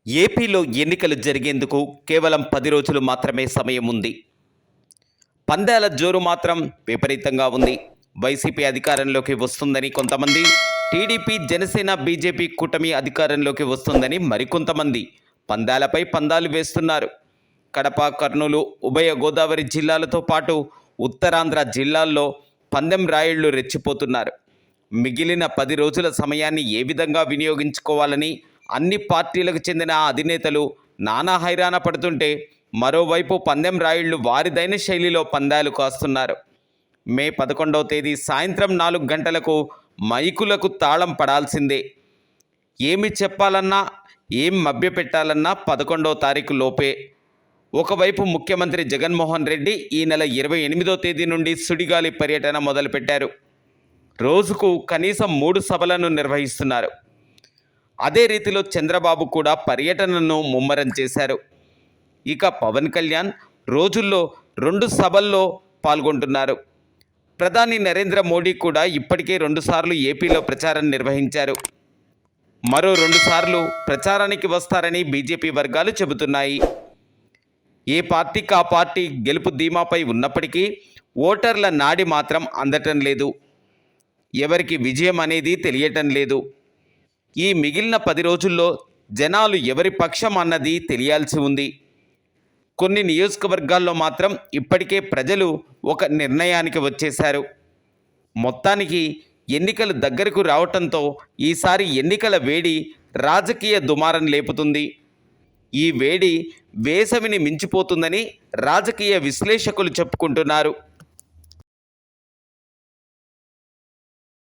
ఏపీలో ఎన్నికలు జరిగేందుకు కేవలం 10 రోజులు మాత్రమే సమయం ఉంది. పందాల జోరు మాత్రం విపరీతంగా ఉంది. వైసీపీ అధికారంలోకి వస్తుందని కొంతమంది, టీడీపీ, జనసేన, బీజేపీ కూటమి అధికారంలోకి వస్తుందని మరికొంతమంది పందాలపై పందాలు వేస్తున్నారు. కడప, కర్నూలు, ఉభయ గోదావరి జిల్లాలతో పాటు ఉత్తరాంధ్ర జిల్లాల్లో పందెం రాయుళ్లు రెచ్చిపోతున్నారు. మిగిలిన 10 రోజుల సమయాన్ని ఏ విధంగా వినియోగించుకోవాలని అన్ని పార్టీలకు చెందిన అధినేతలు నానా హైరాణ పడుతుంటే, మరోవైపు పందెం రాయుళ్లు వారిదైన శైలిలో పందాలు కాస్తున్నారు. మే 11వ తేదీ సాయంత్రం 4 గంటలకు మైకులకు తాళం పడాల్సిందే. ఏమి చెప్పాలన్నా, ఏం మభ్యపెట్టాలన్నా 11వ తారీఖు లోపే. ఒకవైపు ముఖ్యమంత్రి జగన్మోహన్ రెడ్డి ఈ నెల 28వ తేదీ నుండి సుడిగాలి పర్యటన మొదలుపెట్టారు. రోజుకు కనీసం 3 సభలను నిర్వహిస్తున్నారు. అదే రీతిలో చంద్రబాబు కూడా పర్యటనను ముమ్మరం చేశారు. ఇక పవన్ కళ్యాణ్ రోజుల్లో 2 సభల్లో పాల్గొంటున్నారు. ప్రధాని నరేంద్ర మోడీ కూడా ఇప్పటికే 2 సార్లు ఏపీలో ప్రచారం నిర్వహించారు. మరో 2 సార్లు ప్రచారానికి వస్తారని బీజేపీ వర్గాలు చెబుతున్నాయి. ఏ పార్టీకి ఆ పార్టీ గెలుపు ధీమాపై ఉన్నప్పటికీ ఓటర్ల నాడి మాత్రం అందటం లేదు. ఎవరికి విజయం అనేది తెలియటం లేదు. ఈ మిగిలిన 10 రోజుల్లో జనాలు ఎవరి పక్షం అన్నది తెలియాల్సి ఉంది. కొన్ని నియోజకవర్గాల్లో మాత్రం ఇప్పటికే ప్రజలు ఒక నిర్ణయానికి వచ్చేశారు. మొత్తానికి ఎన్నికలు దగ్గరకు రావటంతో ఈసారి ఎన్నికల వేడి రాజకీయ దుమారం లేపుతుంది. ఈ వేడి వేసవిని మించిపోతుందని రాజకీయ విశ్లేషకులు చెప్పుకుంటున్నారు.